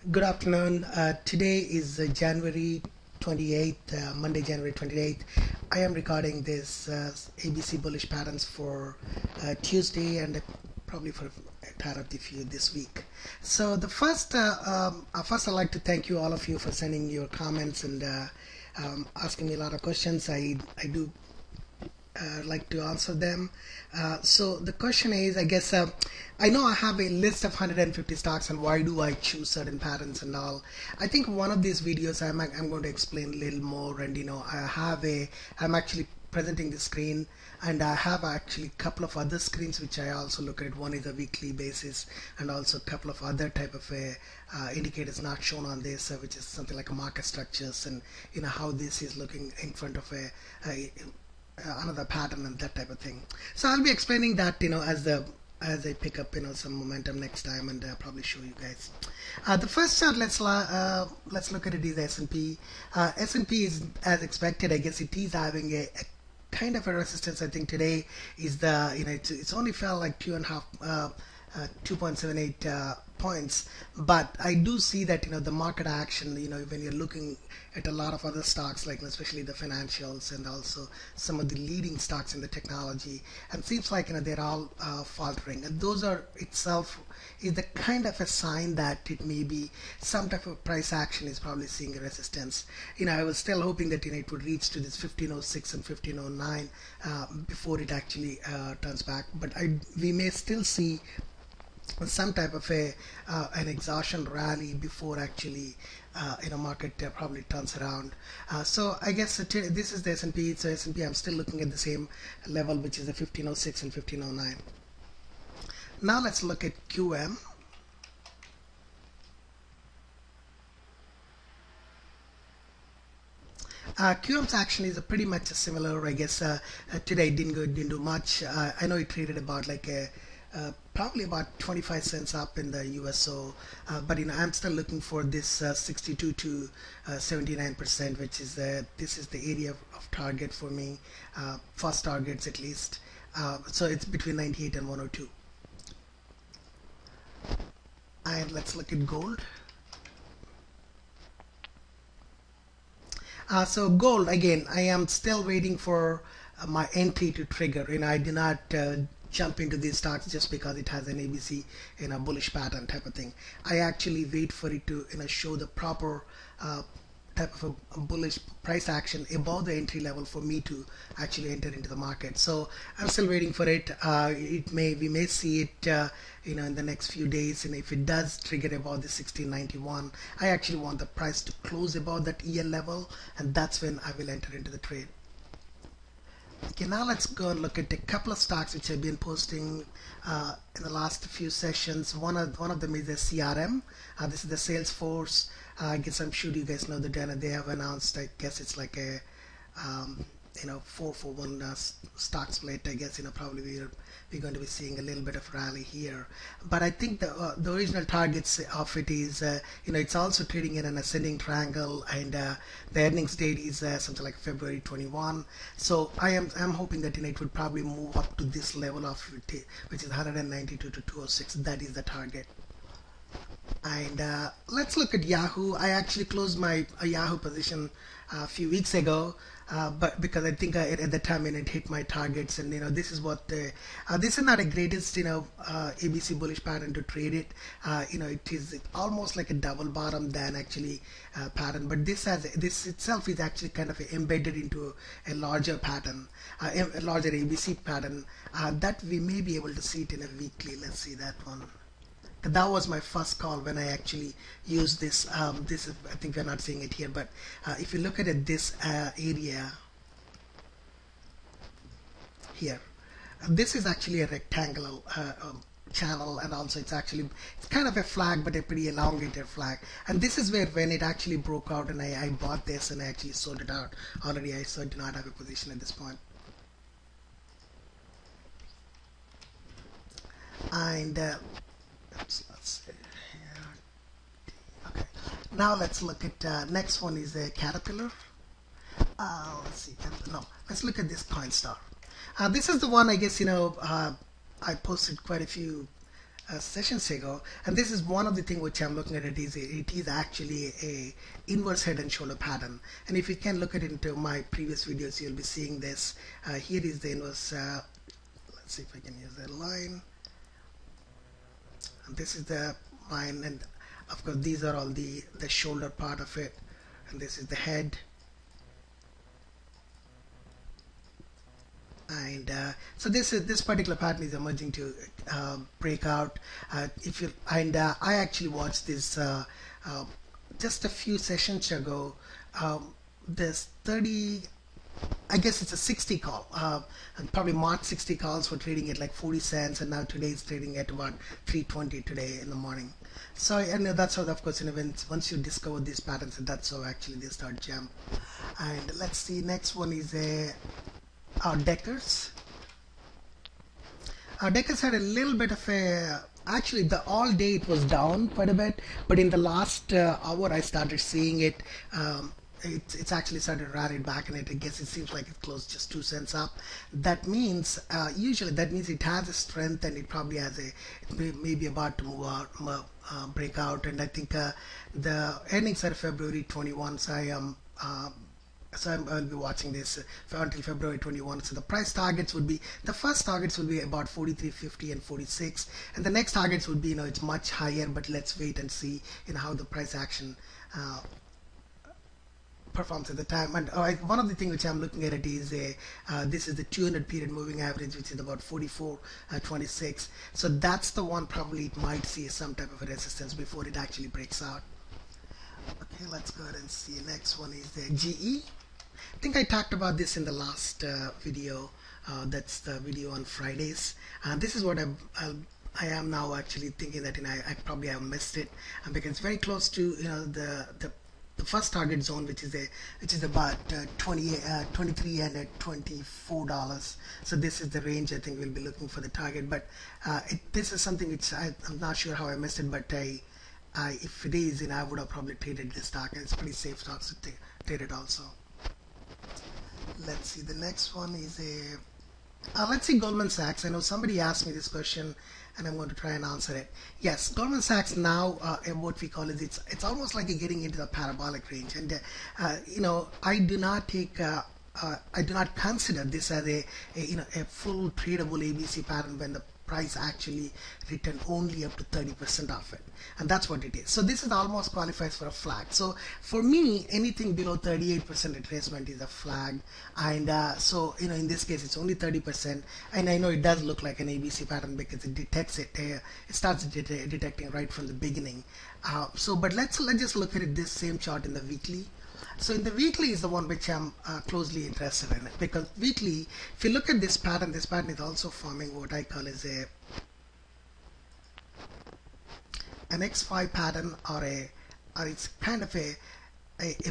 Good afternoon. Today is January 28th, Monday, January 28th. I am recording this ABC Bullish Patterns for Tuesday and probably for entire of the few this week. So the first I'd like to thank you all of you for sending your comments and asking me a lot of questions. I do like to answer them. So the question is, I guess, I know I have a list of 150 stocks and why do I choose certain patterns and all. I think one of these videos I'm going to explain a little more, and I'm actually presenting the screen, and I have actually a couple of other screens which I also look at. One is a weekly basis and also a couple of other type of indicators not shown on this, which is something like a market structures and how this is looking in front of another pattern and that type of thing. So I'll be explaining that as I pick up some momentum next time, and probably show you guys. The first chart, let's look at it, is S&P. S&P is as expected. I guess it is having a kind of a resistance. I think today is the it's only fell like 2.78 points, but I do see that the market action, when you're looking at a lot of other stocks, like especially the financials and also some of the leading stocks in the technology, and seems like they're all faltering, and those are itself is the kind of a sign that it may be some type of price action is probably seeing a resistance. I was still hoping that it would reach to this 1506 and 1509 before it actually turns back, but we may still see some type of an exhaustion rally before actually market probably turns around. So I guess this is the S&P. So S&P, I'm still looking at the same level, which is the 1506 and 1509. Now let's look at QM. QM's action is pretty much similar. I guess today didn't do much. I know it traded about like probably about 25 cents up in the USO, but I'm still looking for this 62 to 79%, which is this is the area of target for me, first targets at least. So it's between 98 and 102. And let's look at gold. So gold, again, I am still waiting for my entry to trigger. I did not jump into these stocks just because it has an ABC bullish pattern type of thing. I actually wait for it to show the proper type of a bullish price action above the entry level for me to actually enter into the market. So I'm still waiting for it. We may see it in the next few days, and if it does trigger above the 1691, I actually want the price to close above that EL level, and that's when I will enter into the trade. Okay, now let's go and look at a couple of stocks which I've been posting in the last few sessions. One of them is the CRM. This is the Salesforce. I guess I'm sure you guys know that they have announced. I guess it's like a 4-for-1 stock split. I guess probably we're going to be seeing a little bit of rally here. But I think the original targets of it is it's also trading in an ascending triangle, and the earnings date is something like February 21. So I'm hoping that it would probably move up to this level of which is 192 to 206. That is the target. And let's look at Yahoo. I actually closed my Yahoo position a few weeks ago, but because I think at the time when it hit my targets, and this is what this is not a greatest ABC bullish pattern to trade it. It is almost like a double bottom than actually pattern, but this itself is actually kind of embedded into a larger pattern, a larger ABC pattern that we may be able to see it in a weekly. Let's see that one. That was my first call when I actually used this. This is, I think we're not seeing it here, but if you look at it, this area here, this is actually a rectangular channel, and also it's kind of a flag, but a pretty elongated flag. And this is where when it actually broke out, and I bought this and I actually sold it out already. I do not have a position at this point. And let's see here. Okay, now let's look at next one is a Caterpillar. Let's see, no, let's look at this Coinstar. This is the one, I guess I posted quite a few sessions ago, and this is one of the things which I'm looking at. It is actually a inverse head and shoulder pattern, and if you can look at it into my previous videos, you'll be seeing this. Here is the inverse. Let's see if I can use that line. And this is the line, and of course these are all the shoulder part of it, and this is the head. And so this particular pattern is emerging to break out. If you I actually watched this just a few sessions ago. There's 30. I guess it's a 60 call, and probably marked 60 calls for trading at like 40 cents, and now today it's trading at about 320 today in the morning. So, and that's how, of course, once you discover these patterns, that's how actually they start jump. And let's see, next one is Deckers. Deckers had a little bit of a, actually the all day it was down quite a bit, but in the last hour I started seeing it. It's actually started to rally back, and I guess it seems like it closed just 2 cents up. That means usually that means it has a strength, and it probably has it may be about to move out, break out. And I think the earnings are February 21, so I'll be watching this until February 21. So the price targets would be, the first targets would be about 43.50 and 46, and the next targets would be, it's much higher, but let's wait and see how the price action performs at the time. And one of the things which I'm looking at it is this is the 200 period moving average, which is about 44.26. So that's the one probably it might see some type of a resistance before it actually breaks out. Okay, let's go ahead and see. Next one is the GE. I think I talked about this in the last video. That's the video on Fridays. This is what I am now actually thinking that I probably have missed it, because it's very close to the first target zone, which is about 23 and $24. So this is the range I think we'll be looking for the target. But this is something which I'm not sure how I missed it, but if it is, I would have probably traded this stock, and it's pretty safe stock to trade it also. Let's see, the next one is let's see Goldman Sachs. I know somebody asked me this question, and I'm going to try and answer it. Yes, Goldman Sachs now, what we call is it's almost like you're getting into the parabolic range, and I do not take. I do not consider this as a full tradable ABC pattern when the price actually returned only up to 30% of it, and that's what it is. So this is almost qualifies for a flag. So for me, anything below 38% retracement is a flag, and so in this case it's only 30%, and I know it does look like an ABC pattern because it detects it. It starts detecting right from the beginning. But let's just look at it, this same chart in the weekly. So in the weekly is the one which I'm closely interested in, because weekly, if you look at this pattern is also forming what I call as an X5 pattern, or it's kind of a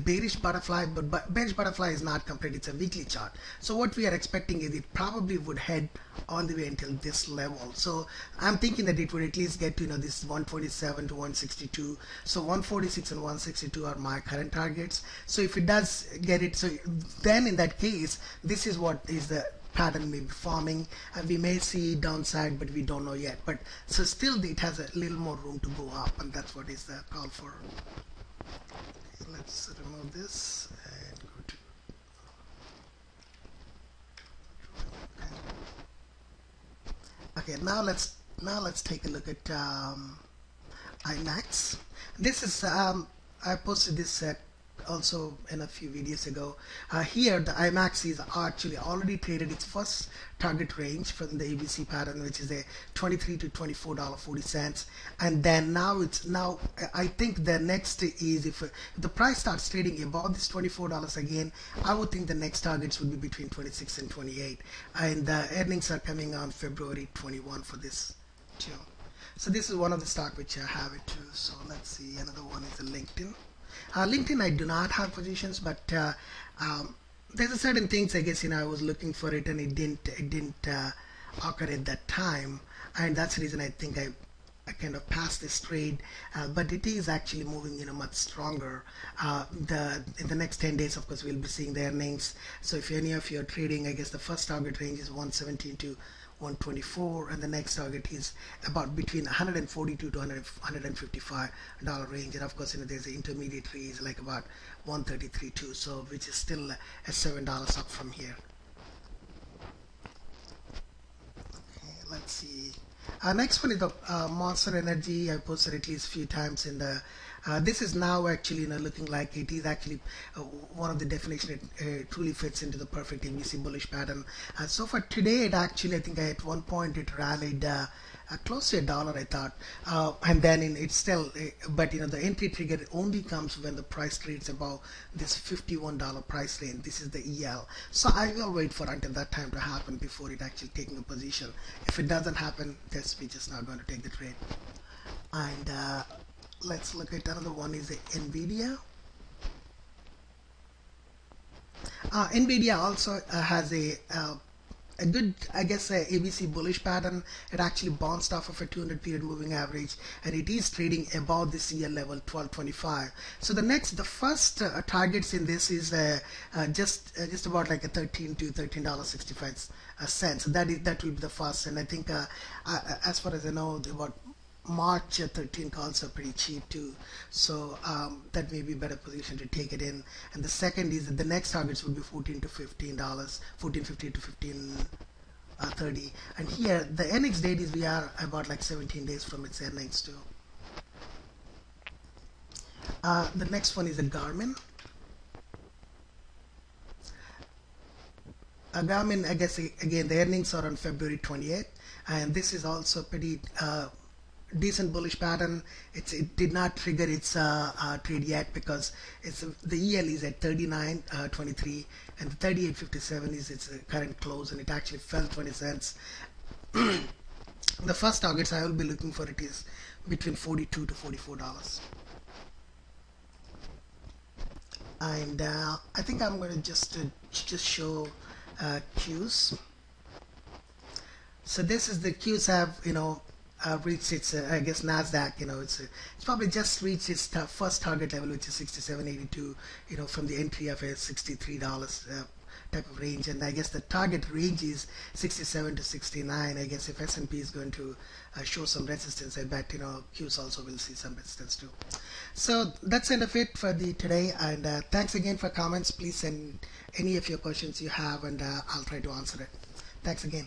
bearish butterfly, but bearish butterfly is not complete. It's a weekly chart. So what we are expecting is it probably would head all the way until this level. So I'm thinking that it would at least get to this 127 to 162. So 146 and 162 are my current targets. So if it does get it, so then in that case, this is what is the pattern may be forming, and we may see downside, but we don't know yet. But so still it has a little more room to go up, and that's what is the call for. Let's remove this and go to okay. Now let's take a look at IMAX. This is I posted this also in a few videos ago. Here the IMAX is actually already traded its first target range from the ABC pattern, which is a $23 to $24.40, and then now I think the next is if the price starts trading above this $24 again, I would think the next targets would be between 26 and 28, and the earnings are coming on February 21 for this too. So this is one of the stock which I have it too. So let's see, another one is the LinkedIn. LinkedIn I do not have positions, but there's a certain things I guess I was looking for it, and it didn't occur at that time, and that's the reason I think I kind of passed this trade, but it is actually moving much stronger. In the next 10 days, of course, we'll be seeing the earnings. So if any of you are trading, I guess the first target range is 117 to 124, and the next target is about between 142 to 155 dollar range. And of course, there's an intermediate range like about 133 too, so which is still at $7 up from here. Let's see. Next one is the Monster Energy. I posted at least a few times in the. This is now actually looking like it is actually one of the definition. It truly fits into the perfect ABC bullish pattern. So for today, it actually I think at one point it rallied close to $1, I thought, and then it's still. But the entry trigger only comes when the price trades above this $51 price range. This is the EL. So I will wait for until that time to happen before it actually taking a position. If it doesn't happen, we're just not going to take the trade. And let's look at another one is the NVIDIA. NVIDIA also has a good, I guess, ABC bullish pattern. It actually bounced off of a 200 period moving average, and it is trading above the CL level 1225. So the first targets in this is just about like a $13 to $13.65 cents. That will be the first, and I think as far as I know, about March 13 calls are pretty cheap too, so that may be a better position to take it in. And the second is that the next targets will be $14 to $15, $14.50 to $15.30. And here the earnings date is we are about like 17 days from its earnings too. The next one is a Garmin. Garmin, I guess again the earnings are on February 28th, and this is also pretty decent bullish pattern. It did not trigger its trade yet because the EL is at 39.23 and the 38.57 is its current close, and it actually fell 20 cents. The first targets I will be looking for it is between $42 to $44. And I think I'm going to just show Qs. So this is the Qs have reached its I guess Nasdaq, it's probably just reached its first target level, which is 67.82, from the entry of a $63 type of range, and I guess the target range is 67 to 69. I guess if S&P is going to show some resistance, I bet Qs also will see some resistance too. So that's the end of it for the today, and thanks again for comments. Please send any of your questions you have, and I'll try to answer it. Thanks again.